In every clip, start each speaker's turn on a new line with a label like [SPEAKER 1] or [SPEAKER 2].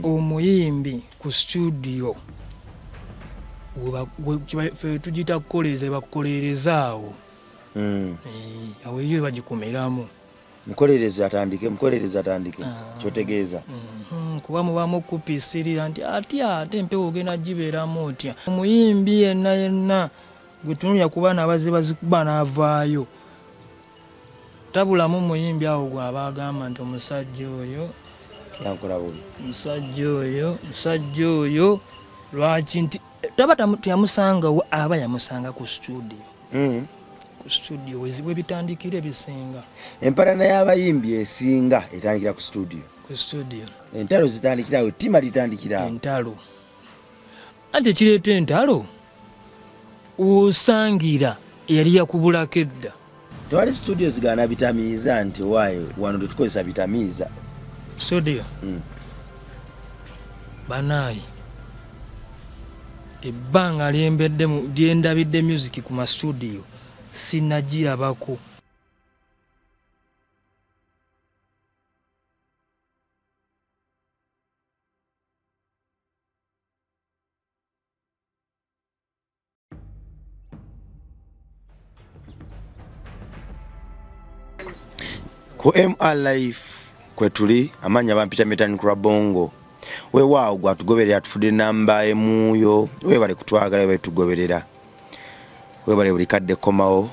[SPEAKER 1] omuyimbi ku studio fe tugita kukoleza bakukolereza awo awo iyo bagikomeramu
[SPEAKER 2] mukolereza atandike kyotegeeza
[SPEAKER 1] kuba mubamu kupisirira nti ate empewo ogenda gibeeramu otya omuyimbi yenna gwe tunulya ku baana bazikuba n'avaayo tabulamu muyimbi awo gw'aba agamba nti omusajja oyo lwaki nti taba teyamusangawo aba yamusanga ku studio ku studio we bitandikira ebisinga
[SPEAKER 2] empalana y'abayimbi esinga etandikira ku studio entalo zitandikirawo ttima litandikirawo
[SPEAKER 1] entalo ate ekireeta entalo osangira yali yakubulako edda
[SPEAKER 2] tewali studio zigaana bitamiiza nti waayo wano tetukozesa bitamiiza
[SPEAKER 1] studio banaayi ebbanga lyendabidde music ku mastudio sinagirabako
[SPEAKER 2] ku MR Life kwetuli amanya bampita Metani Bongo weewaawo gwatugoberera tufudde namba emuyo weebale kutwagala weebale tugoberera weebale buli kadde komawo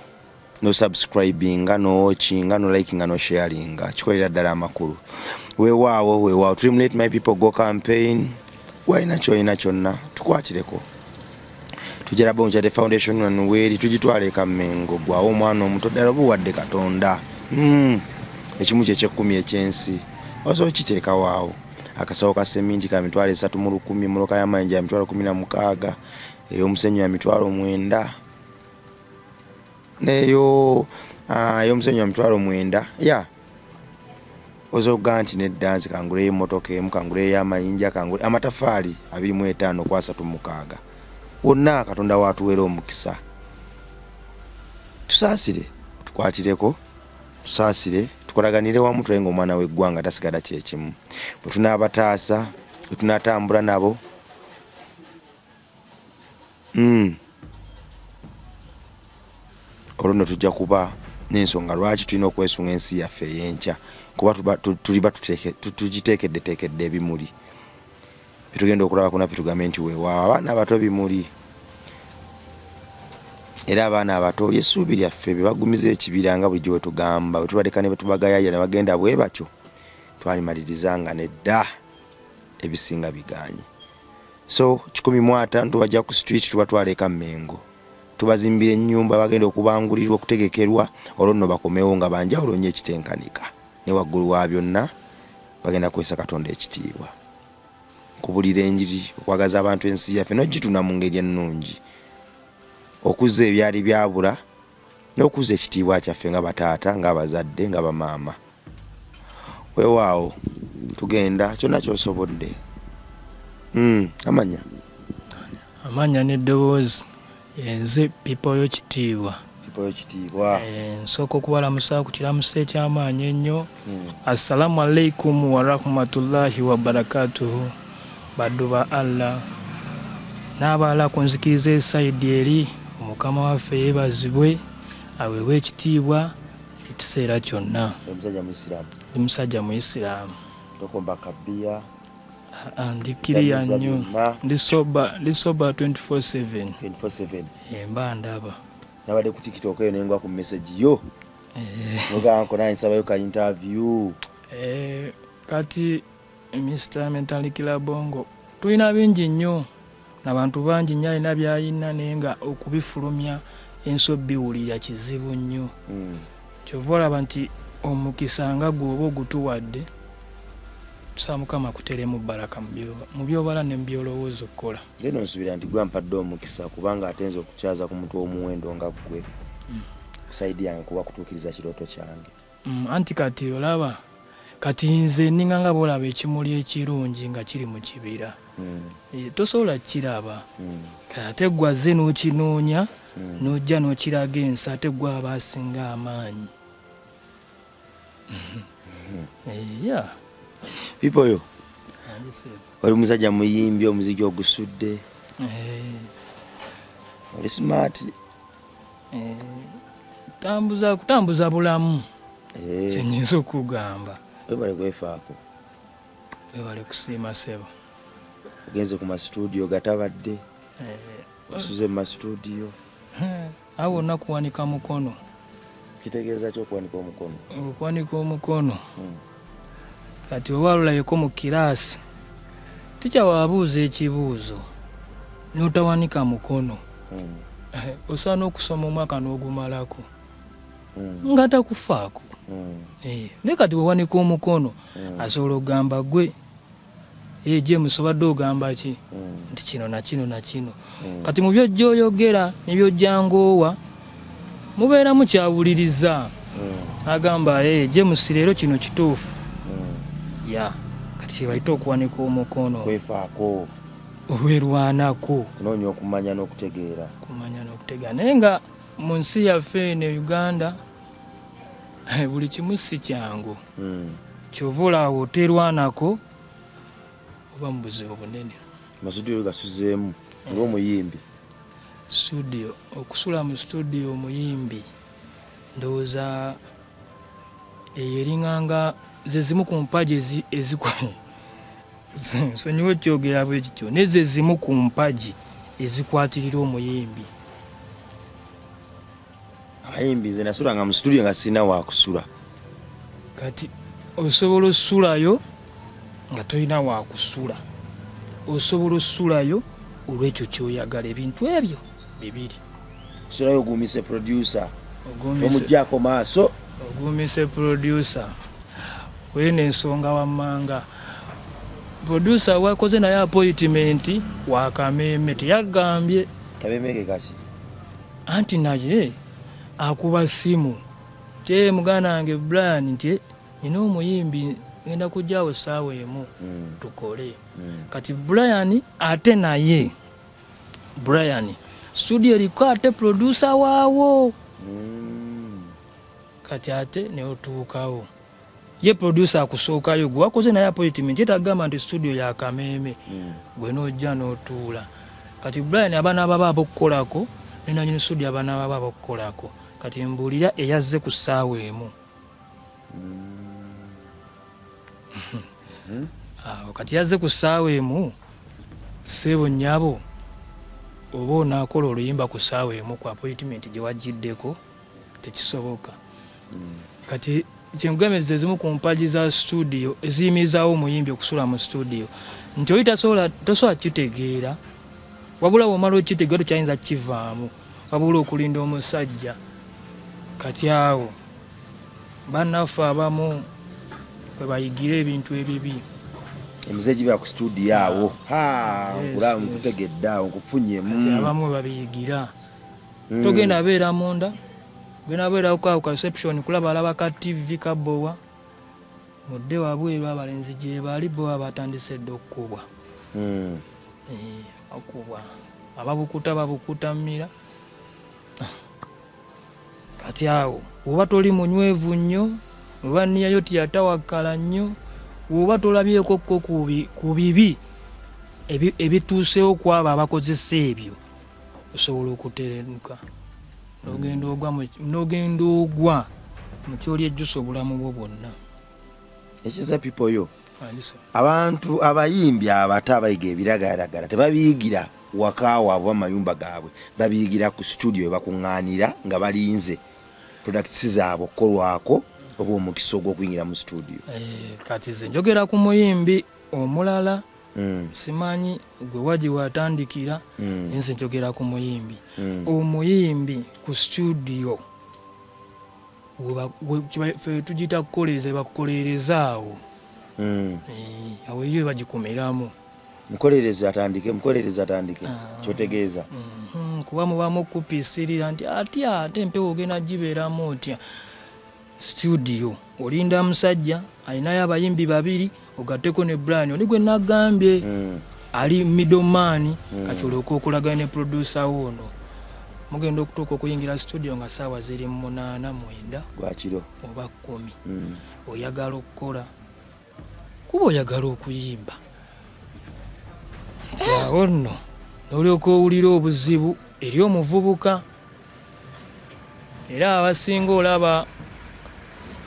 [SPEAKER 2] no subscribinga no watchinga no likinga no sharinga kikolera ddala amakulu weewaawo tuli mu Let My People Go campaign waina kyonna tukwatireko tujera bonja the foundation wanweri tugitwale e Kamengo gwawo omwana omuto ddala buwadde Katonda ekimu ky'ekkumi ekyensi oso kiteeka waawo akasawo ka seminti ka mitwalo 3 mu 10 muloka y'amayinja ya mitwalo 16 ey'omusenyu ya mitwalo 9 neyo ey'omusenyu ya mitwalo 9 ya ozo ganti ne dance kangule y'emmotoka emu kangule y'amayinja kangule amatafaali 25 kwa 36 wonna Katonda watuwera omukisa tusaasire tukwatireko tusaasire tukolaganire wamu tulenga omwana w'eggwanga tasigala kyekimu bwe tunaabataasa bwe tunatambula nabo olwo nno tujja kuba n'ensonga lwaki tulina okwesunga ensi yaffe ey'enkya kuba tuliba tugiteekeddeteekedde ebimuli bitugenda okulaba kunaffe tugambe nti weewaawo abaana abato bimuli era abaana abato lyessuubi lyaffe bye bagumiza ekibira nga bulijjo bwe tugamba bwe tubaleka ne batubagayayira ne bagenda bwe batyo twalimalirizanga nedda ebisinga biganye so 15 tubajja ku street tubatwala e Kamengo tubazimbira ennyumba bagenda okubangulirwa okutegekerwa olwo nno bakomewo nga banjawulo nnyo ekitenkanika ne waggulu wa byonna bagenda kwesa Katonda ekitiibwa kubulira enjiri okwagaza abantu ensi yaffe n'ogituna mu ngeri ennungi okuza ebyali byabula n'okuza ekitiibwa kyaffe nga bataata nga abazadde nga bamaama weewaawo tugenda kyonna kyosobodde
[SPEAKER 1] amanya n'eddoboozi enze pipo y'ekitiibwa nsooka okubalamusa ku kiramusa eky'amaanyi ennyo assalamu alaikum warahmatullahi wabarakatuhu baddu ba Allah n'abalala kunzikiriza esaidi eri omukama waffe yeebazibwe aweebwe ekitiibwa ekiseera kyonna ndi musajja muisiraamu ndikiriya nnyo ndi soba 24/7 mba ndaba
[SPEAKER 2] nabadde ku TikTok eyo nengwa ku message yo noganko naye nsabayo ka interview
[SPEAKER 1] kati Mr. Mentally Bongo tulina bingi nnyo n'abantu bangi nnyo alina byayina naye nga okubifulumya ensobi biwulira kizibu nnyo kyova olaba nti omukisa nga gwoba ogutuwadde tusaa Mukama kuteremu baraka mu byobala ne mu byolowooza okukola
[SPEAKER 2] nno nsubira nti gwampadde omukisa kubanga atenza okukyaza ku mutwe omuwendo nga ggwe saidi yange kuba kutuukiriza kirooto kyange
[SPEAKER 1] anti kati olaba kati nze ninga nga boolaba ekimuli ekirungi nga kiri mu kibira tosobola kiraba ate gwaze n'okinoonya n'ojja n'okiraga ensi ate gwaba asinga amaanyi
[SPEAKER 2] people yo oli musajja muyimbi omuziki ogusudde oli smart
[SPEAKER 1] kutambuza bulamu kyenyinza okugamba
[SPEAKER 2] webale kwefaako
[SPEAKER 1] webale kusiima sebo
[SPEAKER 2] ogenze ku masitudiyo gatabadde osuze mu masitudiyo
[SPEAKER 1] awo wonna kuwanika mukono
[SPEAKER 2] kitegeeza ki okuwanika omukono
[SPEAKER 1] okuwanika omukono kati oba lulayeko mu kiraasi tikyawabuuza ekibuuzo n'otawanika mukono osaana okusoma omwaka n'ogumalako nga takufaako naye kati wewanika omukono asobola okugamba gwe James obadde ogamba ki nti kino na kino na kino kati mu byojja oyogera nebyojjangoowa mubeera mukyawuliriza agamba James leero kino kituufu ya kati baita okuwanika omukono
[SPEAKER 2] kwefaako
[SPEAKER 1] owerwanako
[SPEAKER 2] noonya okumanya n'okutegeera
[SPEAKER 1] naye nga mu nsi yaffe eno Uganda buli kimu si kyangu kyova olaawo oterwanako oba mu buzibu bunene
[SPEAKER 2] amasudiyo gasuzeemu ng'omuyimbi
[SPEAKER 1] studio okusula mu studio omuyimbi ndowooza eyeringanga ze zimu ku mpaji ezikwaye sonyiwa ekyogera bwe kityo naye ze zimu ku mpaji ezikwatirira omuyimbi
[SPEAKER 2] abayimbi ze nasulanga mu studio nga sirina wakusula
[SPEAKER 1] kati osobola osulayo nga tolina wakusula osobola osulayo olw'ekyo kyoyagala ebintu ebyo bibiri
[SPEAKER 2] sulayo ogumise producer omuggyako maaso
[SPEAKER 1] ogumise producer wene ensonga wammanga producer wakoze naye appointment wa Kameme teyagambye
[SPEAKER 2] Kameme ke kaki
[SPEAKER 1] anti naye akuba simu te mugana wange Brian nti nina omuyimbi ngenda kujjaawo saawa emu tukole kati Brian ate naye Brian studio eriko ate producer waawo kati ate neotuukawo ye producer akusookayo gwe wakoze naye appointment etagamba nti studio ya Kameme gwe nojja n'otuula kati Brian abaana baba abokukolako nenanyini studio abaana baba abokukolako kati mbuulira eyazze ku ssaawa emu kati yazze ku ssaawa emu sebo nnyabo oba onaakola oluyimba ku ssaawa emu ku appointment gye wajjiddeko tekisoboka kati kyengameze ezimu ku mpaji za studio eziyimirizaawo omuyimbi okusula mu studio nti oli tosobola kitegeera wabula womala okitegeera tokyayinza kukivaamu wabula okulinda omusajja kati awo bannaffe abamu bwe bayigira ebintu ebibi
[SPEAKER 2] emize gibira ku studio awo nkulamu nkutegedde awo nkufunyemu
[SPEAKER 1] kati abamu babiyigira togenda beera munda genda beera ku reception kulaba alaba ka TV kabowa mudde wabweru abalenzi gye bali bo abatandise dde okukubwa okubwa ababukuta mmira kati awo oba toli munywevu nnyo oba niyayo tiyatawakkala nnyo oba tolabyeko ku bibi ebituusewo kwabo abakozesa ebyo osobola okuterenuka n'ogenda ogwa mu kyoli ejjusa obulamu bwo bwonna
[SPEAKER 2] ekiza people yo abantu abayimbi abato abayiga ebiragalalagala tebabiyigira waka waabwe amayumba gaabwe babiyigira ku studio webakuŋŋaanira nga balinze products zaabwe okukolwako oba omukisa ogw'okuyingira mu studio
[SPEAKER 1] kati ze njogera ku muyimbi omulala simanyi gwe waji watandikira nze njogera ku muyimbi omuyimbi ku studio fe tugita kukoleeza bakukolerezaawo awo eyo bagikomeramu
[SPEAKER 2] mukolereze atandike kyotegeeza
[SPEAKER 1] kuba mubamu kupisirira nti ate empewo ogenda gibeeramu otya studio olinda musajja alinayo abayimbi babiri ogatteko ne Brian oli gwe nagambye ali middleman kati olwoka okulagana ne producer wono mugenda okutuuka okuyingira studio nga saawa ziri 8-9
[SPEAKER 2] gwakiro
[SPEAKER 1] oba 10 oyagala okukola kuba oyagala okuyimba awo nno n'olyoka owulira obuzibu eri omuvubuka era abasinga olaba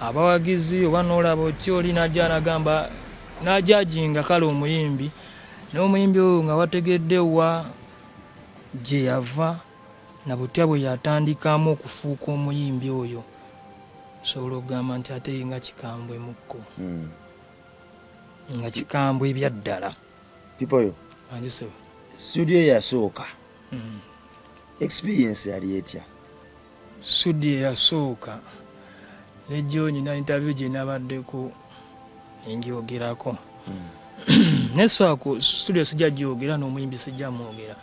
[SPEAKER 1] abawagizi oba n'olaba okyoli najja nagamba najajinga kale omuyimbi n'omuyimbi oyo nga wategedde wa gye yava na butya bwe yatandikamu okufuuka omuyimbi oyo osobola okugamba nti ate nga kikambwe mukko nga kikambwe ebyaddala
[SPEAKER 2] pipoyo
[SPEAKER 1] anjise
[SPEAKER 2] studio yasooka experience yali etya
[SPEAKER 1] studio yasooka nejjo nyina interview gye nabaddeko enjogerako nesaako studio sijja gyogera n'omuyimbi sijja mwogera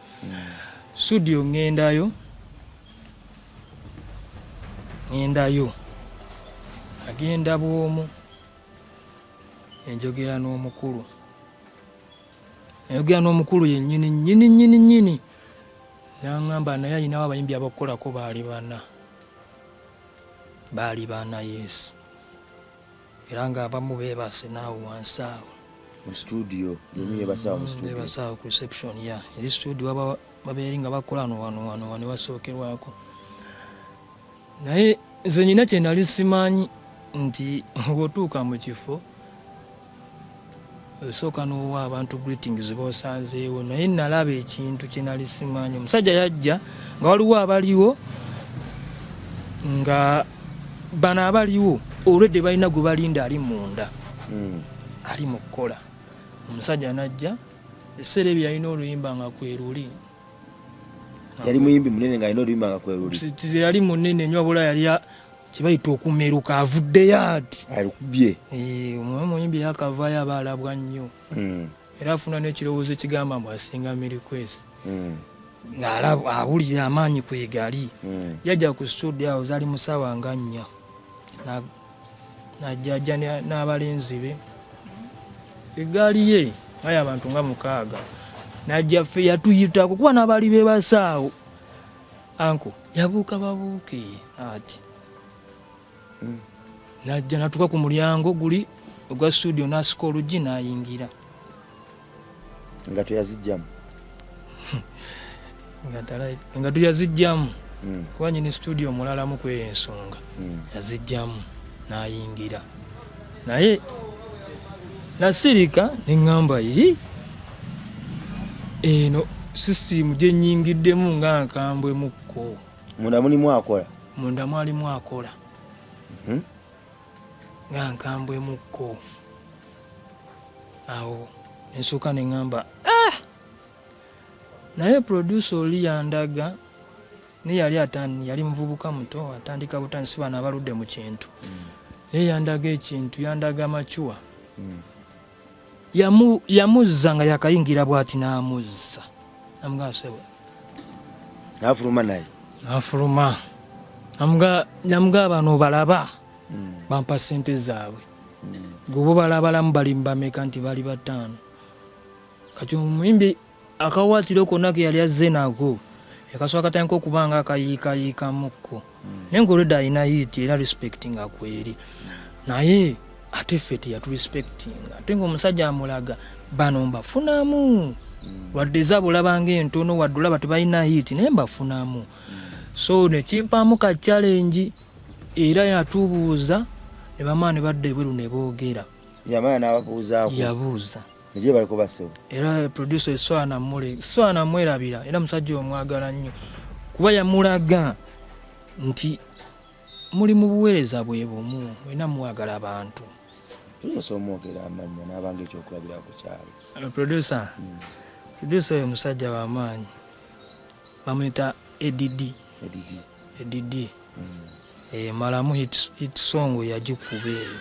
[SPEAKER 1] studio ngendayo agenda bwomu enjogera n'omukulu yennyini naŋŋamba naye ayinawo abayimbi abakukolako baali bana yes era ng'abamu beebase naawe wansi awo
[SPEAKER 2] mu studio
[SPEAKER 1] beebasaawo ku reception eri studio babeeri nga bakola wano wasookerwako naye nze nyina kye nali simanyi nti bw'otuuka mu kifo osooka n'owa abantu greetings b'osanzeewo naye nalaba ekintu kye nali simanyi omusajja yajja nga waliwo abaliwo nga bano abaliwo olwedde balina gwe balinda ali munda ali mu kukola omusajja najja essere bye yalina oluyimba nga kweruli
[SPEAKER 2] yali muyimbi munene nga alina oluyimba nga kweruli
[SPEAKER 1] yali munene nnyo wabula yali kibayita okumeruka avuddeyo ati
[SPEAKER 2] alikubye
[SPEAKER 1] omuyimbi yakavaayo aba alabwa nnyo era afuna n'ekirowoozo ekigamba mbu asinga mirikwesi ng'awulira amaanyi kwegali yajja ku studio awo zali musawa nga 4 najjajja n'abalenzi be egaali ye aye abantu nga 6 najja ffe yatuyitako kuba n'abali bebasaawo anko yabuuka babuuke ati najja natuka ku mulyango guli ogwa studio n'asika oluggi n'ayingira
[SPEAKER 2] nga tuyazijjamu
[SPEAKER 1] nga tuyazijjamu kuba nyini studio mulalamu kweyo ensonga yazijjamu n'ayingira naye nasirika neŋŋamba eno sisitimu gye nnyingiddemu nga nkambwe mukko
[SPEAKER 2] munda mulimu akola
[SPEAKER 1] munda mwalimu akola nga nkambwe mukko awo ensooka neŋŋamba naye producer oli yandaga yali muvubuka muto atandika butandisi bano abaludde mu kintu naye yandaga ekintu yandaga macuwa yamuzza nga yakayingira bw'ati n'amuzza namugasebwa
[SPEAKER 2] n'afuluma naye
[SPEAKER 1] n'afuluma namugaa bano balaba bampa sente zaabwe gobo balabalamu bali mbameka nti bali 5 kati omuyimbi akawaatiro konna ke yali azze nago ekasooka katandika okuba nga akayiikayiikamukko naye ng'olwedde alina yiiti era respectinga kweri naye ate ffe teyatulespectinga ate ng'omusajja amulaga bano mbafunamu wadde zabulabanga entono wadde olaba tebalina yiiti naye mbafunamu so nekimpaamu ka challenge era yatubuuza ne bamaani badde ebweru ne boogera
[SPEAKER 2] yamala n'ababuuzaako
[SPEAKER 1] yabuuza
[SPEAKER 2] ekye baliko basewo
[SPEAKER 1] era producer Swana mwerabira era musajja omwagala nnyo kuba yamulaga nti muli mu buweereza bwe bumu wena mwagala abantu
[SPEAKER 2] tusobola omwogera amannya n'abanga ekyokulabira ku kyalo
[SPEAKER 1] producer oyo musajja w'amaanyi bamuyita Edidi malamu hit song yagikuba eyo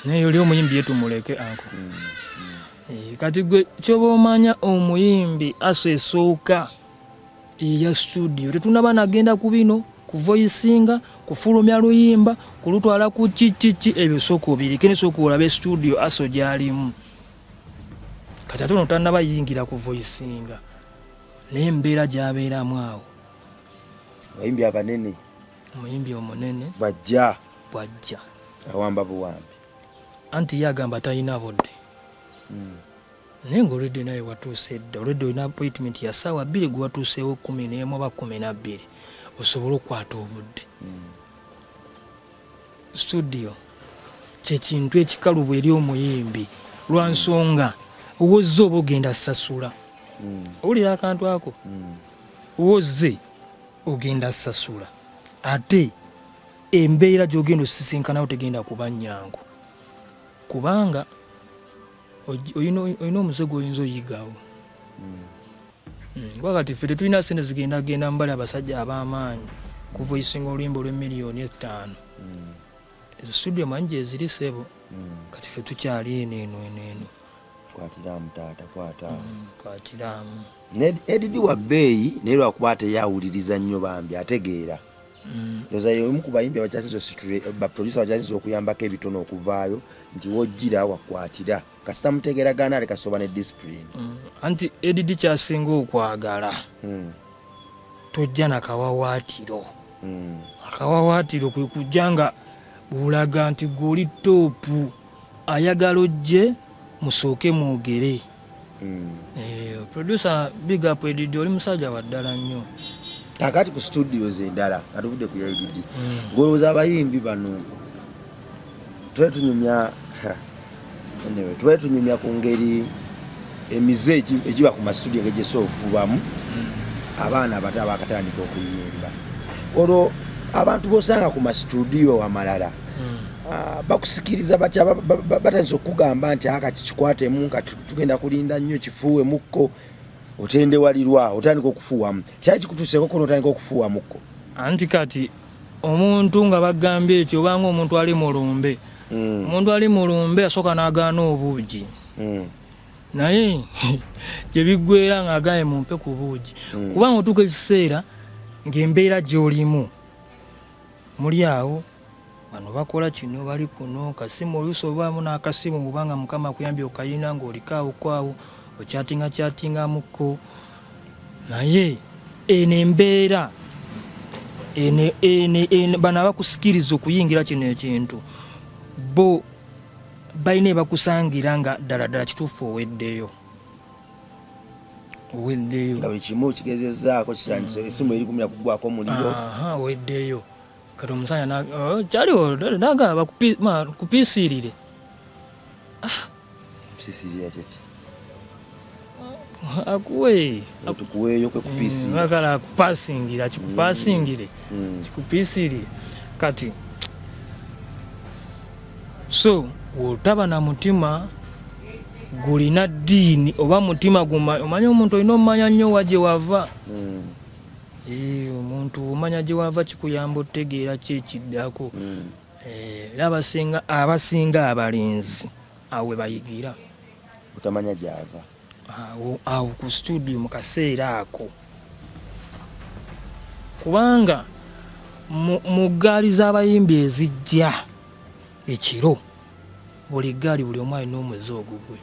[SPEAKER 1] naye oli omuyimbi yetumuleke anko kati gwe kyoba omanya omuyimbi aso esooka eya studio tetunaba nagenda ku bino kuvoisinga kufulumya luyimba kulutwala ku kiki ebyo sooka obirike ne sooka olabe studio aso gyalimu kati ate ono tannaba yingira kuvoisinga naye embeera gyabeeramu awo
[SPEAKER 2] abayimbi abanene
[SPEAKER 1] omuyimbi omunene
[SPEAKER 2] bwajja
[SPEAKER 1] awamba
[SPEAKER 2] buwambi
[SPEAKER 1] anti yagamba talina budde naye ng'olwedde naye watuuse dda olwedde olina appointment ya ssaawa 2 gwe watuuseewo 11 oba 12 osobole okukwata obudde. Studio kyekintu ekikalubu eri omuyimbi lwa nsonga owozze oba ogenda sasula. Owulira akantu ako? Owozze ogenda sasula ate embeera gy'ogenda osisinkanawo tegenda kuba nnyangu kubanga olina omuze gw'oyinza oyigawo. Kwakati ffe tetulina sente zigenda mbali abasajja ab'amaanyi kuvoisinga oluyimba olw'5,000,000. Ezo studio manyi gyeziri ssebo kati ffe tukyali eno.
[SPEAKER 2] Kwatiramu taata
[SPEAKER 1] kwatiramu.
[SPEAKER 2] Edidi wa bbeeyi naye lwakuba teyawuliriza nnyo bambi ategeera. Ndoza y'omu ku bayimbi abakyasinze baproducer abakyasinze okuyambako ebitono okuvaayo nti wojjira wakwatira kasita mutegeeragana ale kasoba ne discipline.
[SPEAKER 1] Anti Edidi kyasinga okwagala tojja na kawawaatiro. Akawawaatiro kwe kujja nga bulaga nti goli toopu ayagala ojje musooke mwogere. Producer big up Edidi oli musajja wa ddala nnyo.
[SPEAKER 2] Kakati ku studios endala katuvudde ku Edidi ngolowooza abayimbi bano twetunyumya ku ngeri emize egiba ku mastudio ngegyesobola okuvubamu abaana abato abakatandika okuyimba. Olwo abantu bosanga ku mastudio amalala bakusikiriza batya batandise okugamba nti akati kikwatemu kati tugenda kulinda nnyo kifuuwemukko otendewalirwa otandika okufuuwamu kyali kikutuuseeko kono otandika okufuuwamukko.
[SPEAKER 1] Anti kati omuntu nga bagambye ekyo obanga omuntu ali mulumbe omuntu ali mulumbe asooka n'agaana obuugi naye gye biggwera ng'agaye mumpe ku buugi kubanga otuuka ekiseera ng'embeera gy'olimu muli awo bano bakola kino bali kuno kasimu oluusi obaamu n'akasimu kubanga mukama akuyambye okayina ng'olikaawo okyatingamukko naye eno embeera bano abakusikiriza okuyingira kino ekintu bo balina ebakusangira nga ddala kituufu oweddeyo
[SPEAKER 2] buli kimu kigezezaako kitandise esimu eri kumira kugwako omuliro
[SPEAKER 1] oweddeyo kati omusanya kyaliwo nagamba kupiisirire
[SPEAKER 2] pisirira kyeki
[SPEAKER 1] akuwe
[SPEAKER 2] tukuweeyo kwe kupiisirira
[SPEAKER 1] akala kupasingira kikupasingire kikupiisirire kati so wotaba na mutima gulina ddiini oba mutima omanya omuntu olina omumanya nnyo wa gye wava. Omuntu omanya gye wava kikuyamba otegeera ki ekiddako. Era abasinga abalenzi awo we bayigira
[SPEAKER 2] otamanya gyava
[SPEAKER 1] awo ku studio mu kaseera ako kubanga mu ggaali z'abayimbi ezijja ekiro buli ggaali buli omu alina omwezi ogugwe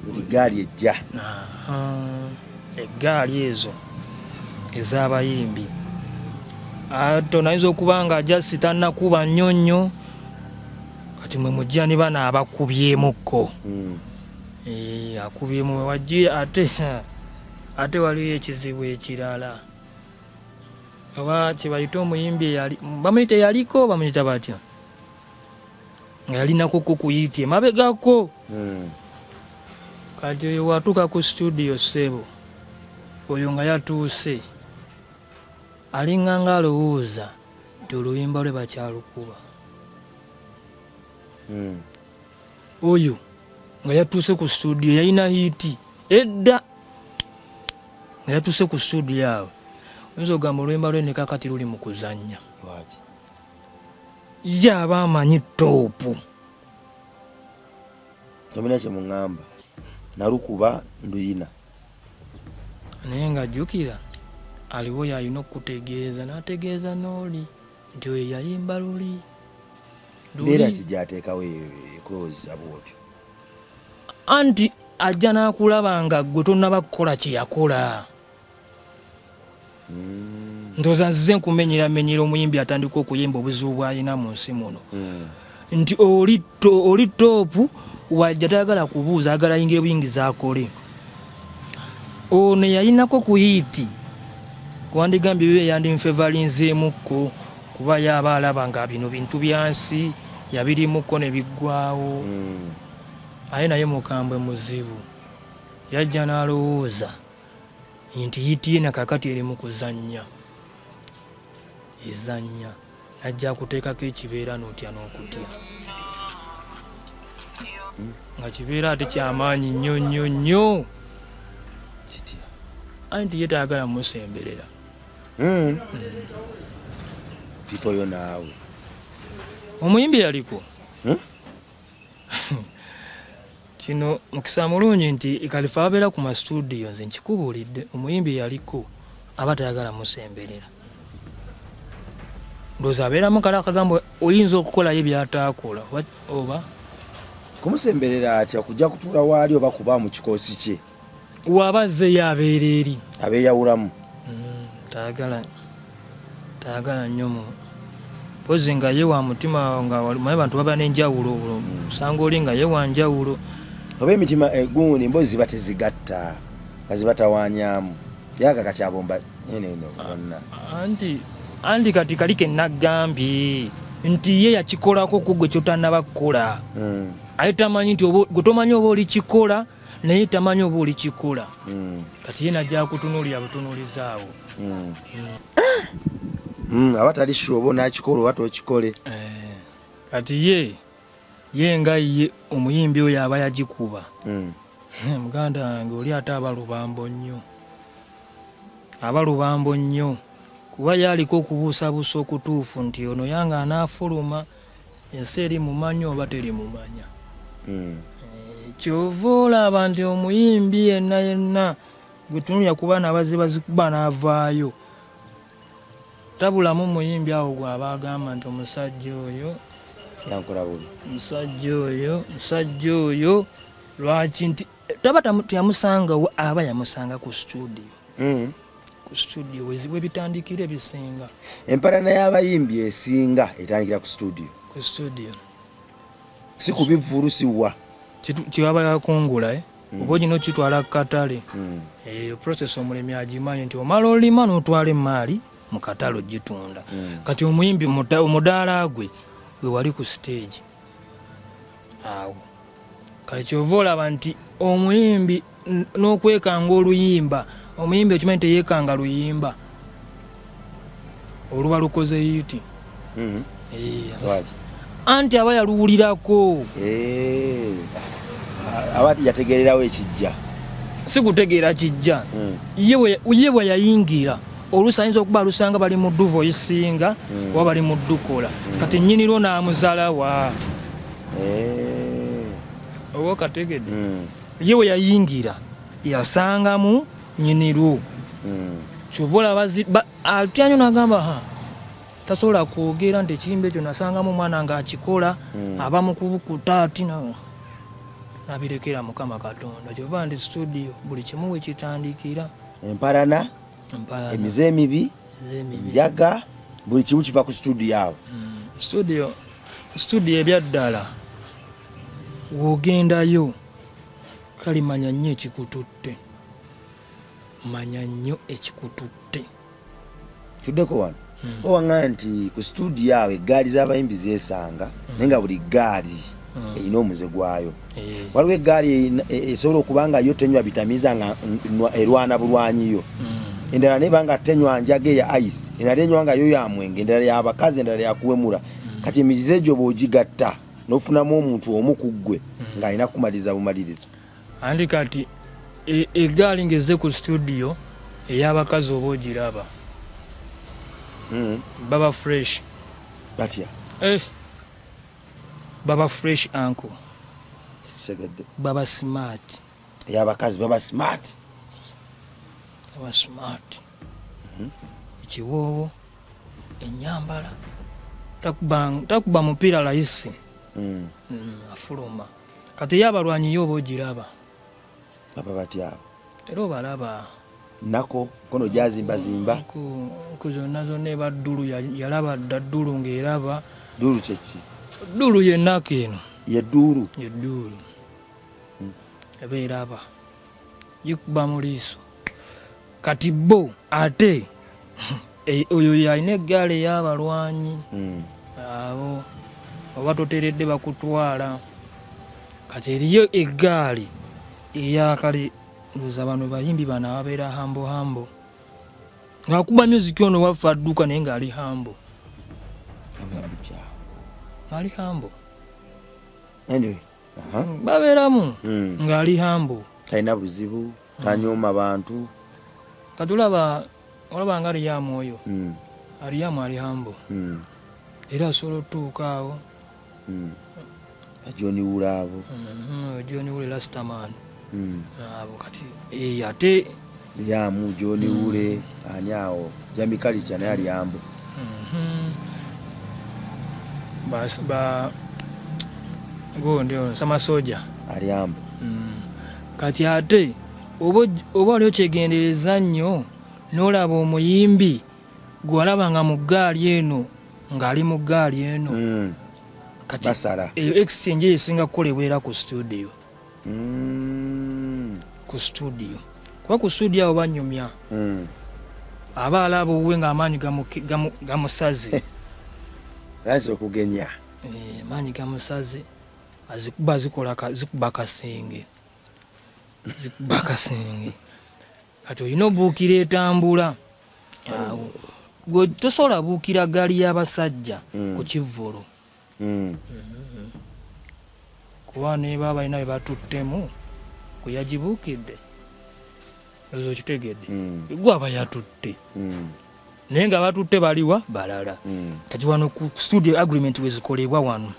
[SPEAKER 2] buli ggaali ejja
[SPEAKER 1] eggaali ezo ez'abayimbi ate onayinza okuba nga ajja sitannakuba nnyo kati mwe mujja ne bano abakubyemukko akubyemu wajje ate waliyo ekizibu ekirala oba kyebayita omuyimbi bamuyita yaliko bamuyita batya nga yalinako kuyita emabegako kati oyo watuuka ku studio ssebo oyo nga yatuuse alinganga alowooza nti oluyimba lwe bakyalukuba oyo nga yatuuse ku studio yalina hiiti edda nga yatuuse ku studio awo oyinza ogamba oluyimba lwe ne kakati luli mu kuzannya ye aba amanyi toopu
[SPEAKER 2] tomina kyemuŋŋamba nalukuba nduyina
[SPEAKER 1] naye nga jjukira aliwo yalina okutegeeza n'ategeeza n'oli nti oyo yayimba luli
[SPEAKER 2] beera kijjateekawo ekulowozesa bwotyo
[SPEAKER 1] anti ajja n'akulaba nga ggwe tonnaba kukola kye yakola ndowooza nzize nkumenyeramenyera omuyimbi atandika okuyimba obuzibu bw'alina mu nsi muno nti oli topu wajja tayagala kubuuza agala yingire buyingiza akole ono yalinako ku yiiti kuwandigambye bibe yandimfevalinzeemukko kuba yaba alaba nga bino bintu byansi yabirimukko ne biggwawo aye naye mukambwe muzibu yajja n'alowooza nti yiiti ye nakakati eri mu kuzannya ezannya najja kuteekako ekibeera n'otya n'okutya nga kibeera ate kyamaanyi nnyo nnyo nnyo anti ye tayagala musemberera
[SPEAKER 2] pipoyo naawe
[SPEAKER 1] omuyimbi yaliko kino mukisa mulungi nti kalifa abeera ku mastudio nze nkikubuulidde omuyimbi yaliko aba tayagala musemberera ndowooza abeeramu kale akagambo oyinza okukolayo byataakola oba
[SPEAKER 2] kumusemberera atya kujja kutuula waali oba kuba mu kikoosi kye
[SPEAKER 1] waba azzeyo abeera eri
[SPEAKER 2] abeeyawulamu
[SPEAKER 1] tayagala nnyo pozi nga ye wa mutima nga maye bantu baba n'enjawulo osanga oli nga ye wa njawulo
[SPEAKER 2] oba emitima eguuni mbozi ziba tezigatta nga ziba tawaanyaamu yaga kakyabomba eno bonna
[SPEAKER 1] anti kati kali kennagambye nti ye yakikolako ku gwe kyotannaba kukola aye tamanyi nti gwe tomanyi oba oli kikola naye tamanyi oba oli kikola kati ye najja kutunuulira butunuulizaawo
[SPEAKER 2] aba tali sure oba nakikola oba tokikole
[SPEAKER 1] kati ye nga ye omuyimbi oyo aba yagikuba muganda wange oli ate aba lubambo nnyo kuba yaliko okubuusabuusa okutuufu nti ono yanga anaafuluma ensi eri mumanyi oba terimumanya kyova olaba nti omuyimbi yenna gwe tunulya ku baana bazikuba n'avaayo tabulamu omuyimbi awo gwaba agamba nti omusajja oyo lwaki nti taba teyamusanga aba yamusanga ku studio we bitandikira ebisinga
[SPEAKER 2] empalana y'abayimbi esinga etandikira ku studio si ku bivulu siwa
[SPEAKER 1] kiwaba yakungula oba ogina okitwala kukatale eyo process omulimi agimanyi nti omala olima n'otwala emaali mu katale ogitunda kati omuyimbi omudaala gwe wali ku stage awo kale kyova olaba nti omuyimbi n'okwekanga oluyimba omuyimbi okimanyi teyeekanga luyimba oluba lukoze yiiti anti aba yaluwulirako
[SPEAKER 2] aba yategererawo ekijja
[SPEAKER 1] si kutegeera kijja ye bwe yayingira oluusi ayinza okuba alusanga bali mu ddu voisinga oba bali mu ddukola kati nnyiniro n'amuzalawa oba kategedde ye bwe yayingira yasangamu nnyiniru kyova olaba atyanyo n'agamba tasobola kwogera nti ekiyimba ekyo nasangamu omwana ng'akikola aba mukulukuta ati nabirekera Mukama Katonda kyova nti studio buli kimu we kitandikira
[SPEAKER 2] empalana emize emibi enjaga buli kimu kiva ku studio awo
[SPEAKER 1] studio ebyaddala w'ogendayo kalimanya nnyo ekikututte manya nnyo ekikututte
[SPEAKER 2] tuddeko wano owaŋŋa nti ku studio awo eggaali z'abayimbi zeesanga naye nga buli ggaali erina omuze gwayo waliwo eggaali esobola okuba nga yo tenywa bitamiza nga erwana bulwanyiyo endala neba nga tenywa njaga eya ice endala enywa nga yo ya mwenge endala yabakazi endala yakuwemula kati emizizo egyo bw'ogigatta n'ofunamu omuntu omu ku ggwe ng'alina kumaliriza bumaliriza
[SPEAKER 1] andi kati eggaali ngeze ku studio ey'abakazi oba ogiraba baba fresh
[SPEAKER 2] batya
[SPEAKER 1] baba fresh uncle
[SPEAKER 2] segedde
[SPEAKER 1] baba smart
[SPEAKER 2] ey'abakazi baba smart
[SPEAKER 1] ekiwoowo ennyambala takuba mupiira layisi afuluma kati y'abalwanyi yo oba ogiraba
[SPEAKER 2] baba batya
[SPEAKER 1] era obalaba
[SPEAKER 2] nako kono gyazimbazimba
[SPEAKER 1] ku zonna eba ddulu yalaba dda ddulu ng'eraba
[SPEAKER 2] ddulu kyeki
[SPEAKER 1] Dulu yenako eno
[SPEAKER 2] ye Dulu
[SPEAKER 1] ye Dulu ebeera aba yikuba mu liiso kati bo ate oyo yalina eggaali ey'abalwanyi abo oba toteredde bakutwala kati eriyo eggaali eyakale ndoza bano bayimbi bano ababeera hambo ng'akuba music ono waffe adduka naye ng'ali hambo ali hambo babeeramu ng'ali hambo
[SPEAKER 2] talina buzibu tanyooma bantu
[SPEAKER 1] kati olaba nga Liamu oyo Liamu ali hambo era asobola otuuka awo
[SPEAKER 2] John Wule abo
[SPEAKER 1] John Wule Rastaman abo kati ate
[SPEAKER 2] Liamu John Wule ani awo Jamie Kalicha naye ali hambo ndio Samasoja ali hambo
[SPEAKER 1] kati ate oba oli okyegendereza nnyo n'olaba omuyimbi gw'olabanga mu ggaali eno ng'ali mu ggaali eno kati
[SPEAKER 2] basala
[SPEAKER 1] eyo exchange esinga kukolebwa era ku studio kuba ku studio awo banyumya aba alaba owuwe ng'amaanyi gamusaze
[SPEAKER 2] lansi okugenya
[SPEAKER 1] maanyi gamusaze azikuba zikuba kasenge kati olina obuukira etambula awo gwe tosobola buukira ggaali y'abasajja ku kivvulu kuba ne baba balina bye batuttemu gwe yagibuukidde ozo okitegedde gwe aba yatutte naye nga batutte baliwa balala kati wano ku studio agreement wezikolebwa wano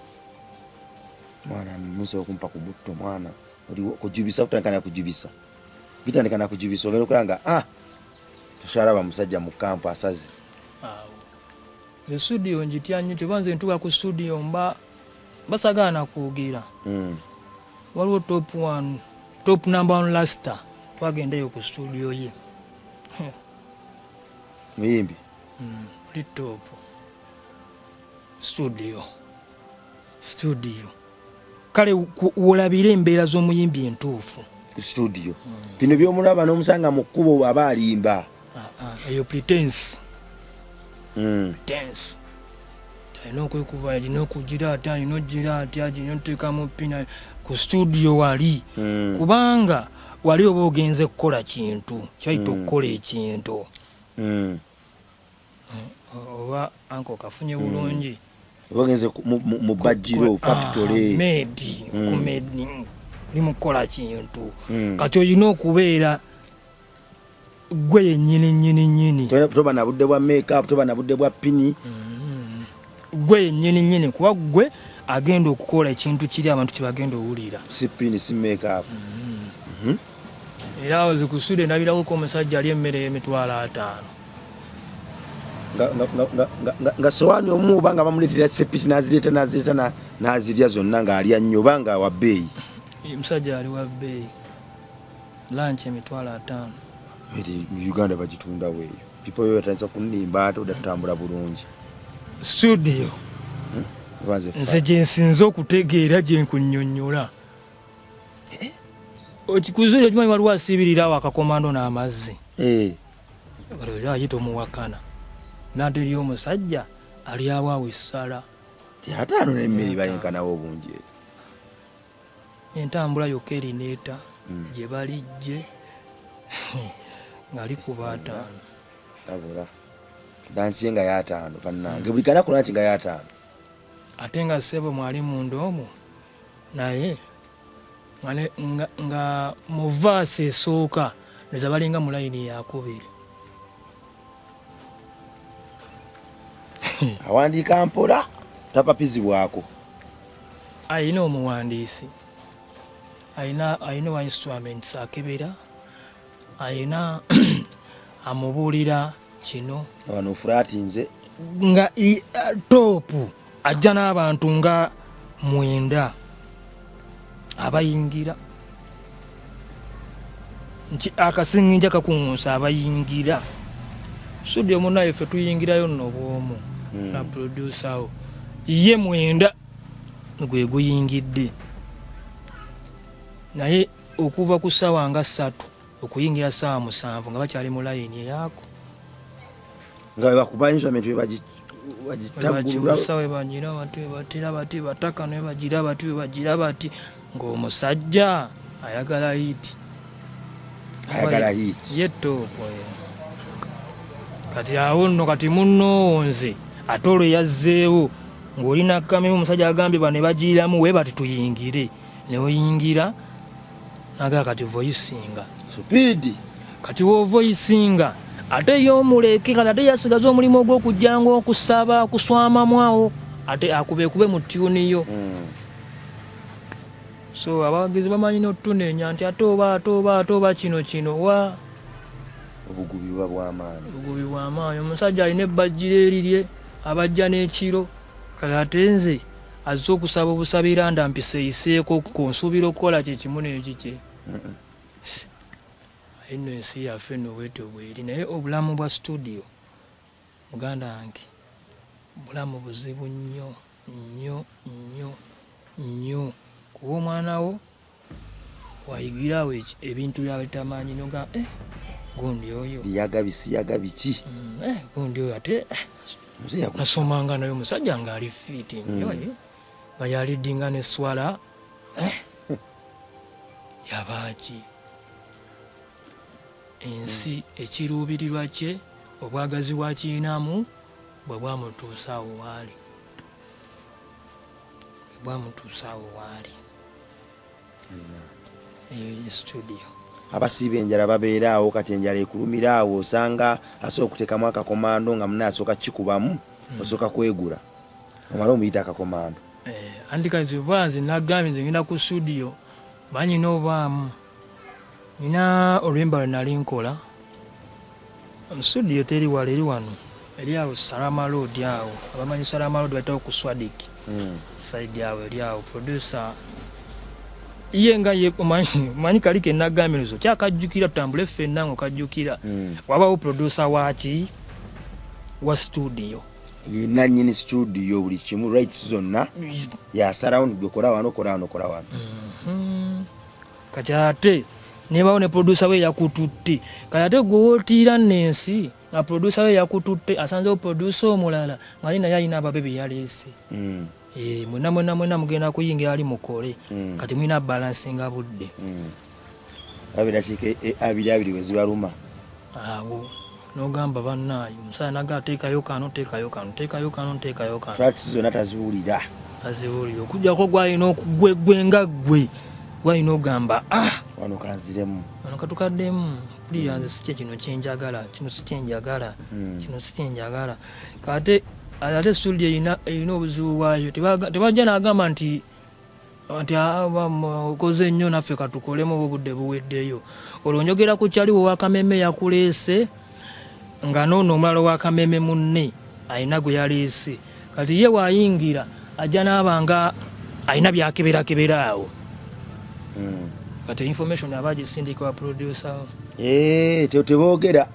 [SPEAKER 2] mwana muso okumpa ku butto mwana oli kujubisa utandikana kujubisa bitandikana kujubisa ogenda okulanga tushalaba musajja mu kampu asaze
[SPEAKER 1] the studio njitya nnyo kibanze ntuka ku studio basagaana kugira waliwo top number 1 Rasta twagendeyo ku studio ye
[SPEAKER 2] muyimbi
[SPEAKER 1] li top studio kale wolabire embeera z'omuyimbi entuufu
[SPEAKER 2] studio bino by'omulaba n'omusanga mu kkubo aba alimba
[SPEAKER 1] eyo pretense alina okwekuba alina okugira ati alina ogira ati alina oteekamu pina ku studio wali kubanga wali oba ogenze kukola kintu kyayita okukola ekintu oba anko kafunye bulungi
[SPEAKER 2] ogenze mu bajiro factory
[SPEAKER 1] oli mukola kintu kati olina okubeera gwe yennyini
[SPEAKER 2] toba na budde bwa makeup toba na budde bwa pini
[SPEAKER 1] gwe yennyini kuba gwe agenda okukola ekintu kiri abantu kyebagenda owulira
[SPEAKER 2] si pini si makeup
[SPEAKER 1] era awo zikusude nabirako omusajja ali emmere y'emitwalo 5
[SPEAKER 2] nga sowaani omu oba nga bamuleetera sepiti nazireeta nazirya zonna ng'alya nnyo oba nga wa bbeeyi
[SPEAKER 1] musajja ali wa bbeeyi lanchi emitwalo 5
[SPEAKER 2] mu Uganda bagitunda bweyo pipo yo yatandisa kunimba ate odatambula bulungi
[SPEAKER 1] studio nze gye nsinze okutegeera gye nkunnyonnyola okikuzuula okimanyi waliwo asiibirirawo akakomando n'amazzi olwo ayita omuwakana n'ate eri omusajja ali awo essala
[SPEAKER 2] ate ano n'emmere bayenkanawo obungi
[SPEAKER 1] entambula yokka erineeta gye balijje ng'ali ku baataano
[SPEAKER 2] abula dansi nga y'ataano bannange buli kanaku lanki nga y'ataano
[SPEAKER 1] ate nga ssebo mwali munda omwo naye nga mu vaasi esooka neza balinga mu layini yakubiri
[SPEAKER 2] awandiika mpola tapapizibwako
[SPEAKER 1] ayina omuwandiisi ayina wa instruments akebera ayina amubuulira kino
[SPEAKER 2] wano fulaati nze
[SPEAKER 1] nga toopu ajja n'abantu nga 9 abayingira nti akasinginja kakuŋŋuusa abayingira studio munaye ffe tuyingirayo nno bw'omu na producer wo ye 9 gwe guyingidde naye okuva ku ssaawa nga 3 okuyingira ssaawa 7 nga bakyali mu layini eyako
[SPEAKER 2] nga webakuba instrument
[SPEAKER 1] webagibusa webagira bati webatera bati bataka nebagira bati webagira bati ng'omusajja ayagala hiti yetoopo kati awo nno kati munno nze ate olwo yazzeewo ng'olina kamemu omusajja agambye bano ne bagiyiramu we bati tuyingire ne oyingira nagaa kati voicinga
[SPEAKER 2] speed
[SPEAKER 1] kati wovoicinga ate y'omuleke kati ate yasigaza omulimu ogw'okujjanga okusaba kuswamamu awo ate akubekube mu tyuniyo so abawagizi bamanyi n'otuneenya nti ate oba kino wa
[SPEAKER 2] obugubi
[SPEAKER 1] bw'amaanyi omusajja alina ebbajjira erirye abajja n'ekiro kale ate nze azze okusaba obusabira ndampisa eyiseeko kunsuubira okukola kyekimu n'ekikye eno ensi yaffe nno bwetyo bweri naye obulamu bwa studio muganda wange bulamu buzibu nnyo kuba omwana wo wayigirawo ebintu byawe tamanyi noga gundi oyo
[SPEAKER 2] yagaga biki
[SPEAKER 1] gundi oyo ate nasomanga naye omusajja ng'ali fiiti nnyo nga yaliddinga neswala yabaaki ensi ekiruubirirwa kye obwagazi bwakiinamu bwe bwamutuusaawo waali eyo studio
[SPEAKER 2] abasiiba enjala babeeraawo kati enjala ekulumiraawo osanga asooka okuteekamu akakomando nga muna asooka kikubamu osooka kwegula omala omuyita akakomando
[SPEAKER 1] andikazivanzi nagambye nze ngenda ku studio banyina obaamu nina olwemba lwe nali nkola studio teri wala eri wano eri awo Salama Road awo abamanyi Salama Road bayitawo ku Swadik side awo eri awo producer iye nga ye manyi kalike nagambirizo kyakajjukira tutambule ffenna ng'okajjukira wabawo producer wa studio
[SPEAKER 2] yina nnyini studio buli kimu rights zonna yasalawo gwekola wano
[SPEAKER 1] kati ate nebawo ne producer we yakututte kati ate gwewotiira nensi nga producer we yakututte asanzewo producer omulala nga naye alina ababe yaleese mwena mugenda kuyingira ali mukole kati mwina balansinga budde
[SPEAKER 2] abiri we zibaluma
[SPEAKER 1] awo nogamba bannaayo omusala naga teekayo kano
[SPEAKER 2] tracks zonna taziwulira
[SPEAKER 1] okujjako gwalina gwenga gwalina ogamba
[SPEAKER 2] wano kanziremu
[SPEAKER 1] wano katukaddemu puliyanze sikye kino kyenjagala kino sikyenjagala kate ate studio erina obuzibu bwayo tebajja nagamba nti okoze nnyo naffe katukolemu obudde buweddeyo olwo njogera ku kyaliwo wakameme yakuleese nga noono omulala wakameme munne alina gwe yaleese kati ye wayingira ajja n'abanga alina byakeberakebera awo kati information abagisindika wa producer
[SPEAKER 2] teboogera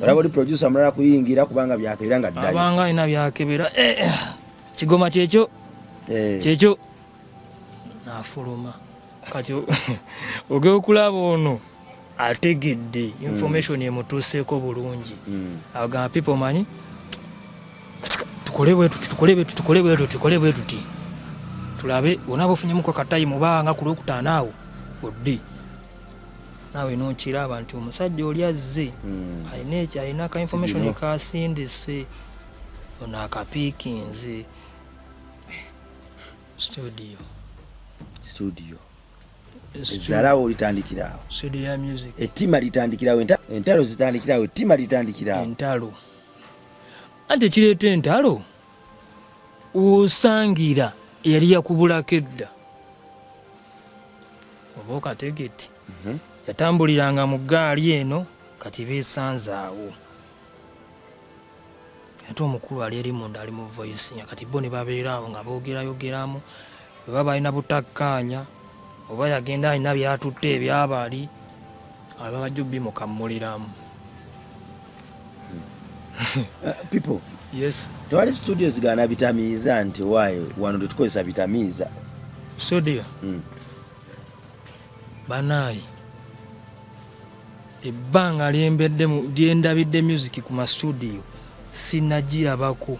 [SPEAKER 2] olaba oli producer mulala kuyingira kubanga byakebera nga ddayo
[SPEAKER 1] abanga alina byakebera kigoma kyekyo nafuluma kati ogera okulaba ono ategedde information emutuuseeko bulungi agamba people manyi tukole bwe tuti tulabe onaaba ofunyemuku akatayimu banga ku lwokutaano awo oddi naawe nokiraba nti omusajja oli azze alina ka information kasindise ono akapiikinze studio
[SPEAKER 2] ezalawo litandikirawo
[SPEAKER 1] studio ya music
[SPEAKER 2] ettima litandikirawo entalo zitandikirawo ettima litandikirawo
[SPEAKER 1] entalo ate kireeta entalo osangira yali yakubulako edda oba okategeti yatambuliranga mu ggaali eno kati beesanze awo ate omukulu ali eri munda ali mu voice kati bo ne babeeraawo nga boogerayogeramu bwe balina butakkaanya oba yagenda alina byatutte ebyabali aba bajja bimukammuliramu
[SPEAKER 2] people
[SPEAKER 1] yes
[SPEAKER 2] tewali studio zigaana bitamiiza nti waayo wano tetukozesa bitamiiza
[SPEAKER 1] studio banayi ebbanga lyendabidde music ku mastudio sinagirabako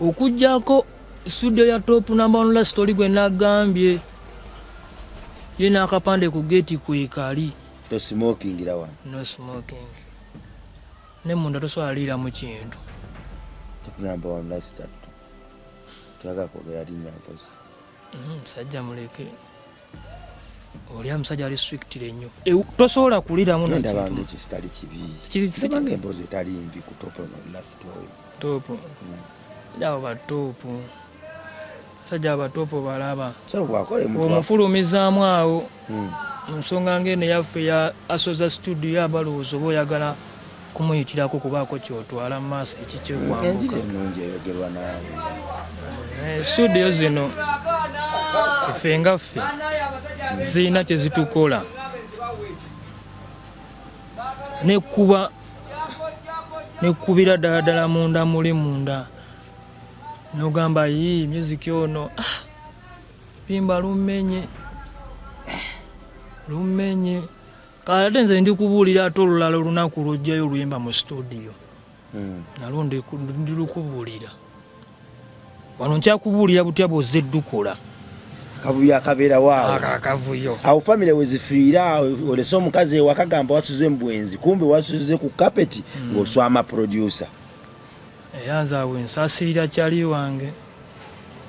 [SPEAKER 1] okujjako studio ya top number 1 last story gwe nagambye ye nakapande ku gate kwekali
[SPEAKER 2] to smoking ira wana
[SPEAKER 1] no smoking ne munda toswalira mu kintu
[SPEAKER 2] top number 1 last story tuyaga kogera linnya mpozi
[SPEAKER 1] sajja muleke oli amusajja ali strictire nnyo tosobola kulira muno
[SPEAKER 2] ndabange kistali kibi ndabange mpozi tali mbi ku top last story
[SPEAKER 1] top ndawo ba top sajja ba top balaba
[SPEAKER 2] so bwakole mu
[SPEAKER 1] omufulumizaamu awo nsonga ngene yaffe ya asoza studio abalowooza oba oyagala kumuyitirako kubaako kyotwala mu maaso ekikyekwambuka
[SPEAKER 2] ennungi eyogerwa naawe
[SPEAKER 1] studio zino ffe nga ffe zirina kyezitukola nekubira ddala munda muli munda nogamba yi music ono pimba lumenye kale nze ndikubuulira ate olulala olunaku lwojjayo oluyimba mu studio nalwo ndilukubuulira wano nkyakubuulira butya bw'ozze eddukola
[SPEAKER 2] akavuyo akabeera waawo
[SPEAKER 1] akavuyo
[SPEAKER 2] awo famire wezifiira olese omukazi ewakagamba wasuze mbwenzi kumbe wasuze ku kapeti ng'oswama producer
[SPEAKER 1] era nze awo ensasirira kyali wange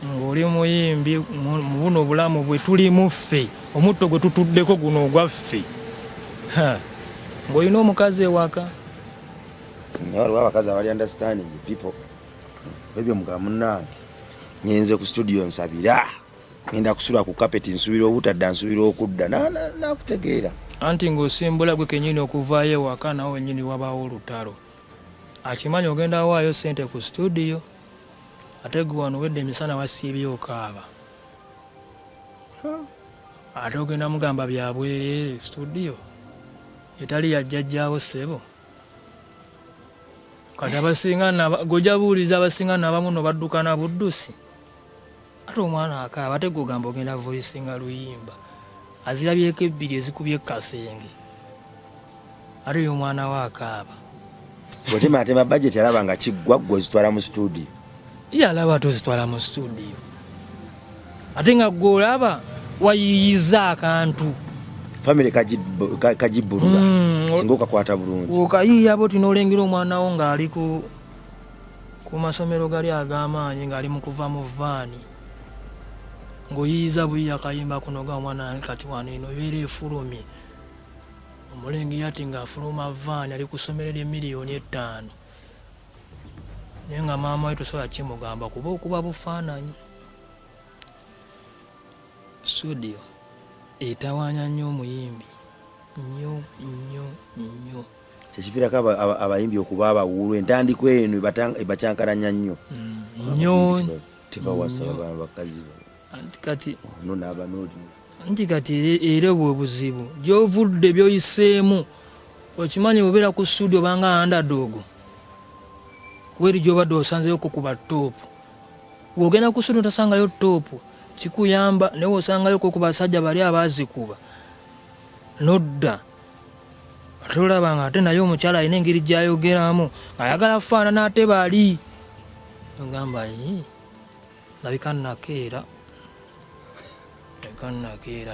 [SPEAKER 1] ng'oli muyimbi mu buno obulamu bwe tulimu ffe omutto gwe tutuddeko guno ogwaffe ng'olina omukazi ewaka
[SPEAKER 2] waliwo abakazi abali understanding people ebyo mugamba munnange ngenze ku studio nsabira ngenda kusula ku kapeti nsubira obutadda nsubira okudda nakutegeera
[SPEAKER 1] anti ng'osimbula gwe kenyini okuvaayo ewaka nawe wenyini wabaawo olutalo akimanyi ogenda waayo sente ku studio ate gwe wano wedde emisana wasiibye okaaba ate ogenda mugamba byabwerere studio etali yajjajjaawo ssebo kati abasinga gojja buuliza abasinga nabamu no badduka na buddusi ate omwana akaaba ate gogamba ogenda voicinga luyimba azirabyeko ebbiri ezikubye kasenge ate y'omwana we akaaba
[SPEAKER 2] bwetematema budget alaba nga kiggwa gwe ozitwala mu studio
[SPEAKER 1] ye alaba tozitwala mu studio ate nga gwe olaba wayiyiza akantu
[SPEAKER 2] famire kagibulula singa okakwata bulungi
[SPEAKER 1] okayiya boti n'olengera omwana wo ng'ali ku masomero gali ag'amaanyi ng'ali mu kuva mu vaani ng'oyiyiza buyiya akayimba kuno ga omwana wange kati wano eno ebeera efulumye omulengeri ati ng'afuluma vaani ali ku ssomero ly'M5,000,000 naye nga maama we tosobola kimugamba kuba okuba bufaananyi studio etawaanya nnyo omuyimbi nnyo
[SPEAKER 2] kyekiviirako abayimbi okuba abawuulu entandiko eno ebacyankalanya nnyo tebawasa babaana bakazi
[SPEAKER 1] nti kati era bwe buzibu gy'ovudde by'oyiseemu okimanyi obeera ku studio banga underdog weri gy'obadde osanzeyo kukuba toopu bw'ogenda ku studio tasangayo toopu kikuyamba naye osangayo ku basajja bali abaazikuba nodda ate olaba nga ate naye omukyala alina engeri gy'ayogeramu ayagala faanana ate bali ogamba labika nakeera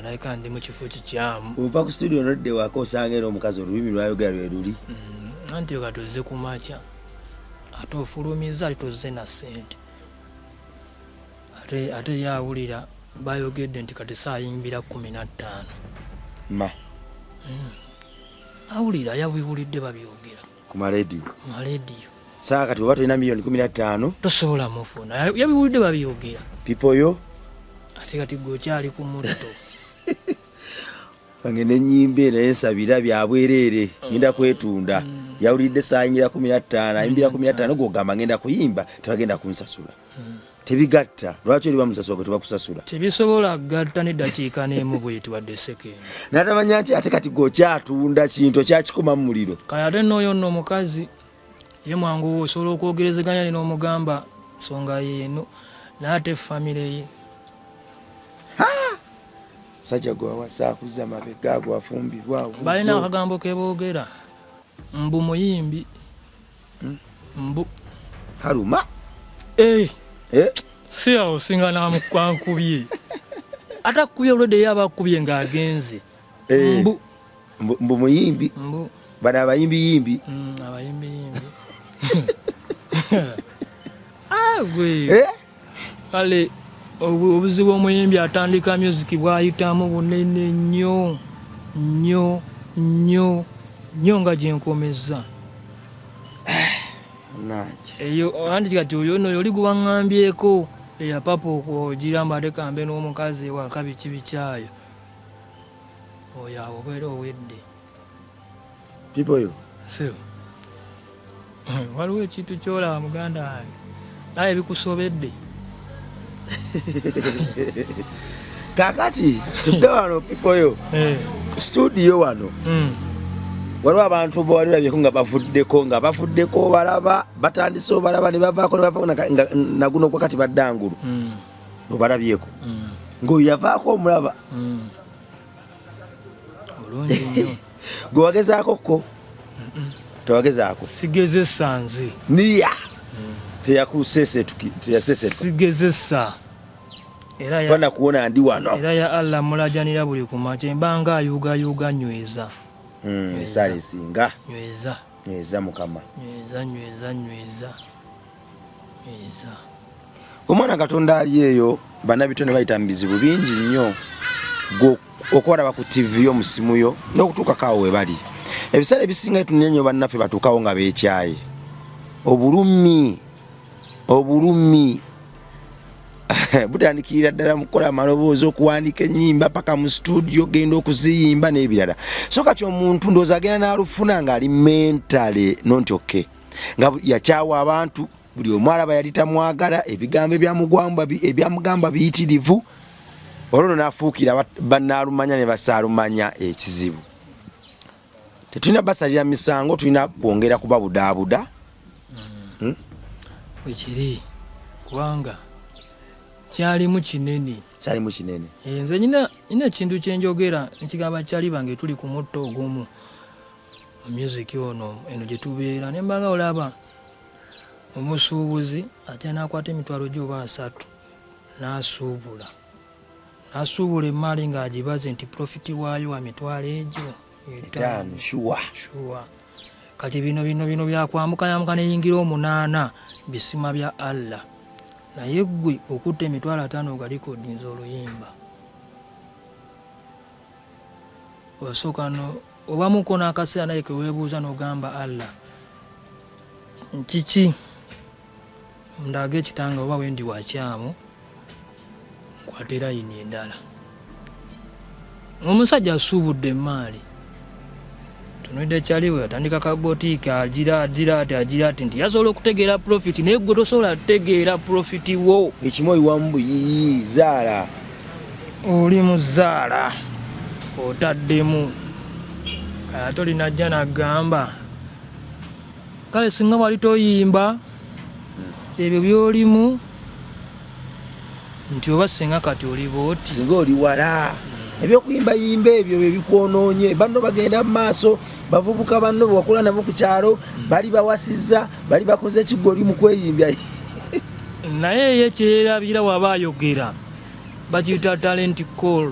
[SPEAKER 1] naleka ndi mu kifo kikyamu
[SPEAKER 2] ova ku studio nodde waka osanga era omukazi olulimi lwayogera lwe luli
[SPEAKER 1] anti oga tozze ku makya ate ofulumiza ali tozze na sente ate yawulira bayogedde nti kati saayimbira 15 awulira yabiwulidde babyogera
[SPEAKER 2] ku marediyo saa kati oba tolina $15,000,000
[SPEAKER 1] tosobola mufuna yabiwulidde babyogera
[SPEAKER 2] pipoyo
[SPEAKER 1] ate kati gwokyali ku mutto
[SPEAKER 2] kange nenyimba naye nsabira byabwerere ngenda kwetunda yawulidde saayingira 15 ayimbira 15 gwogamba ngenda kuyimba tebagenda kunsasula tebigatta lwaki oli bamusasula gwe tebakusasula
[SPEAKER 1] tebisobola gatta n'eddakiika n'emu bwetibadde sekendi
[SPEAKER 2] natamanya nti ate kati gwokyatunda kintu kyakikoma mu muliro
[SPEAKER 1] kale ate n'oyo nno omukazi ye mwangu osobola okwogerezeganya n'omugamba nsonga yeeno naye ate famire ye
[SPEAKER 2] Sajja gwa wasa kuza mabega gwa fumbirwa.
[SPEAKER 1] Balina akagambo ke boogera. Mbu muyimbi. Mbu.
[SPEAKER 2] Haruma.
[SPEAKER 1] Si awo singa na mukwankubye. Atakubye olwedde yaba kubye ng'agenze.
[SPEAKER 2] Mbu muyimbi.
[SPEAKER 1] Mbu.
[SPEAKER 2] Bana abayimbi.
[SPEAKER 1] Abayimbi. Gwe. Kale obuzibu omuyimbi atandika music bwayitamu bunene nnyo nga gyenkomeza. Eyo andi kati oyo no yoli gubaŋŋambyeko eya papo okugiramba tekambe n'omukazi waka biki bikyayo. Oyo awo bwera owedde.
[SPEAKER 2] People yo.
[SPEAKER 1] So. Waliwo ekintu kyolaba muganda wange. Naye bikusobedde.
[SPEAKER 2] Kakati tudde wano people yo. Studio wano. Waliwo abantu bawalirabyeko nga bafuddeko balaba batandise obalaba ne bavaako na guno kwa kati baddangulu. Obalabyeko. Ng'oyo yavaako omulaba.
[SPEAKER 1] Bulungi nnyo.
[SPEAKER 2] Gwe wagezaako ko? Tewagezaako.
[SPEAKER 1] Sigezesa nze.
[SPEAKER 2] Niya. Teyasesetuka.
[SPEAKER 1] Sigezesa.
[SPEAKER 2] Fana kuona ndi wano.
[SPEAKER 1] Era ya Allah mulajanira buli kumakya mbanga ayuga nyweza.
[SPEAKER 2] Sale singa.
[SPEAKER 1] Nyweza
[SPEAKER 2] mukama.
[SPEAKER 1] Nyweza.
[SPEAKER 2] Omwana Katonda ali eyo bannabitone bayita mbizibu bingi nnyo. Okwalaba ku TV yo musimu yo n'okutuuka kaawo we bali. Ebisale ebisinga tunenyo bannaffe batuukawo nga beekyaye. Obulumi butandikira ddala mukola amaloboozi okuwandika ennyimba paka mu studio genda okuziyimba n'ebirala. So kati omuntu ndooza agenda n'alufuna ng'ali mentale nonti oke nga yakyawa abantu buli omu alaba yali tamwagala ebigambo ebyamugamba biyitirivu olwo n'afuukira bannaalumanya ne basaalumanya ekizibu. Tetulina basalira misango, tulina kwongera kuba budaabuda.
[SPEAKER 1] Wekiri kubanga kyalimu kinene. Nze nyina ekintu kyenjogera nekigamba kyali bange tuli ku mutto ogumu mu music ono eno gye tubeera ne mbanga olaba omusuubuzi ate n'akwata emitwalo gye oba 3 n'asuubula emaali ng'agibaze nti profiti waayo wa mitwalo egyo
[SPEAKER 2] 5. Sure.
[SPEAKER 1] Kati bino byakwambuka neyingira 8 bisima bya Allah. Naye gwe okutta emitwalo 5 ogalikodinza oluyimba. Osooka no obamuko n'akaseera naye keweebuuza n'ogamba Allah. Kiki ndaga ekitanga oba wendi wakyamu nkwatera yini endala. Omusajja asuubudde emaali. Tunudde kyaliwe atandika kabotika agira ati nti yasobola okutegeera profit naye gwe tosobola kutegeera profit wo.
[SPEAKER 2] Ekimoyi wambu zaala.
[SPEAKER 1] Oli muzaala otaddemu ate olinajja n'agamba kale singa wali toyimba ebyo byolimu nti oba singa kati oli booti
[SPEAKER 2] singa oli wala ebyokuyimba ebyo bebikwonoonye banno bagenda mu maaso bavubuka banno bwakola nabo ku kyalo bali bawasizza bali bakoze ekigoli mu kweyimbya
[SPEAKER 1] naye ye kyerabira waba ayogera bakiyita talent call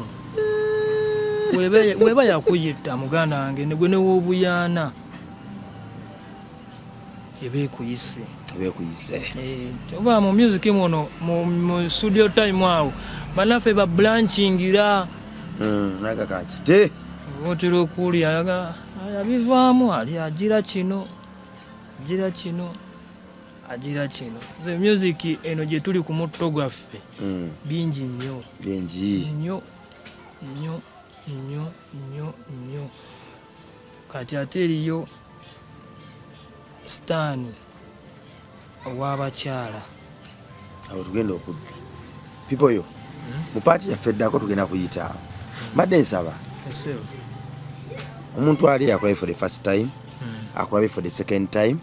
[SPEAKER 1] weba yakuyita muganda wange negwe newoobuyana ebekuyise oba mu music muno mu studio time awo bannaffe ba blanchingira
[SPEAKER 2] nagakakite
[SPEAKER 1] otera okulya abivaamu ali agira kino the music eno gye tuli ku mutto gwaffe bingi nnyo kati ate eriyo Stan ow'abakyala
[SPEAKER 2] awo tugenda okudda people yo mu paati yaffe eddako tugenda kuyita mbadde nsaba omuntu ali akulabye for the first time akulabye for the second time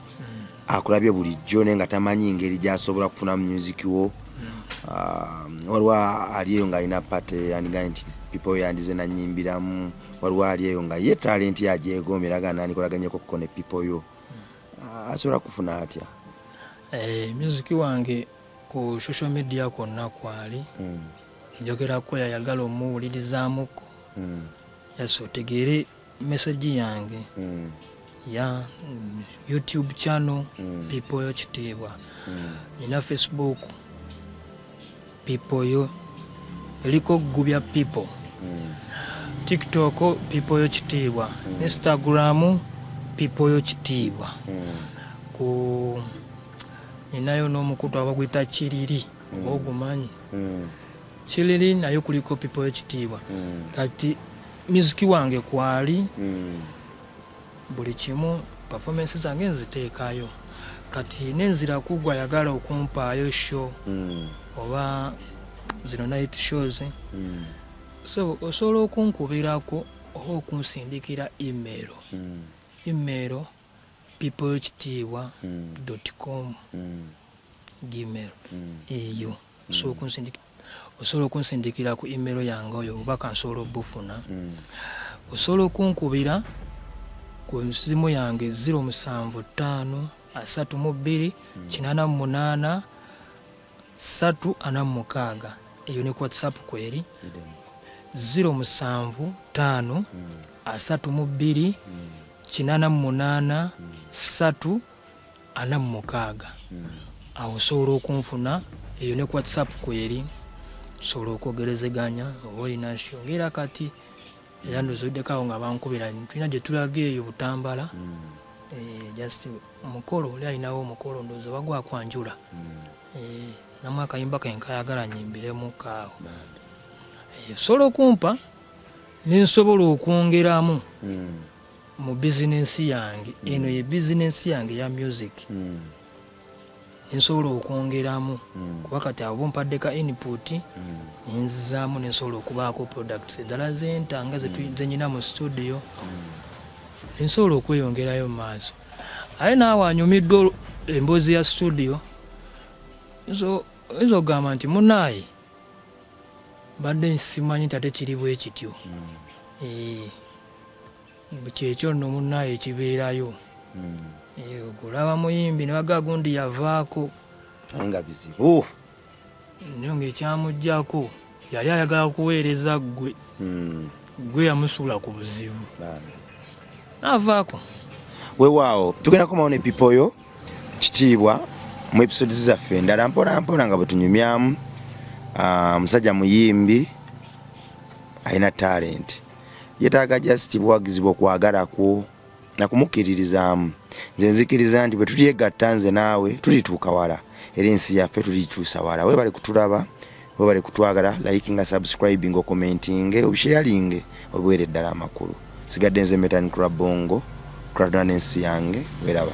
[SPEAKER 2] akulabye bulijjo naye nga tamanyi engeri gy'asobola kufuna mu music wo waliwo aliyo ng'alina paate yandigaye nti people yandize na nyimbiramu waliwo ali eyo nga ye talent yajegombera gana nikolaganyeko kukone people yo asobola kufuna atya
[SPEAKER 1] music wange ku social media konna kwali njogera ko yayagala omuwulirizamuko yasotegere message yange ya YouTube channel people yo kitiibwa ina Facebook people yo eliko gubya people TikTok people yo kitiibwa Instagram people yo kitiibwa ku ninayo n'omukutu abagwita kiriri ogumanyi kiriri nayo kuliko people yo kitiibwa kati music wange kwali buli kimu performance zange nziteekayo kati nenzira kugwa yagala okumpaayo show oba zino night shows so osobola okunkubirako oba okunsindikira email peoplekitiibwa.com gmail eyo osobola okunsindikira ku email yange oyo oba kansobola obufuna osobola okunkubira ku simu yange 075 32 88 346 eyo ne ku WhatsApp kweri 075 32 88 346 awo osobola okunfuna eyo ne ku WhatsApp kweri osobola okwogerezeganya oba olina nshongera kati era ndozoddekawo nga bankubira tulina gye tulaga eyo Butambala just omukolo oli alinawo omukolo ndozo bagwa kwanjula namwe akayimba kenkayagala nyimbiremu kaawo osobola okumpa nensobola okwongeramu mu bizinensi yange eno ye bizinensi yange ya music nensobola okwongeramu kuba kati abo mpadde ka input nenzizaamu nensobola okubaako products eddala zentanga zenyina mu studio nensobola okweyongerayo mu maaso aye naawe anyumiddwa emboozi ya studio izo ogamba nti munaaye badde simanyi tate kiri bwe kityo kyekyo nno munaaye kibeerayo okulaba muyimbi ne baga gundi yavaako
[SPEAKER 2] nga bizibu
[SPEAKER 1] naye ng'ekyamuggyako yali ayagala kuweereza gwe yamusuula ku buzibu n'avaako
[SPEAKER 2] weewaawo tugenda kumawo ne people yo kitiibwa mu episodes zaffe endala mpola mpola nga bwe tunyumyamu musajja muyimbi alina talent yetaaga just buwagizi bw'okwagalako nakumukkiririzaamu nze nzikiriza nti bwe tulyegatta nze naawe tulituuka wala era ensi yaffe tulikyusa wala webale kutulaba webale kutwagala likinga subscribing commenting obusharing obuwere ddala amakulu sigadde nze Metallic Club Bongo Crowdness yange weraba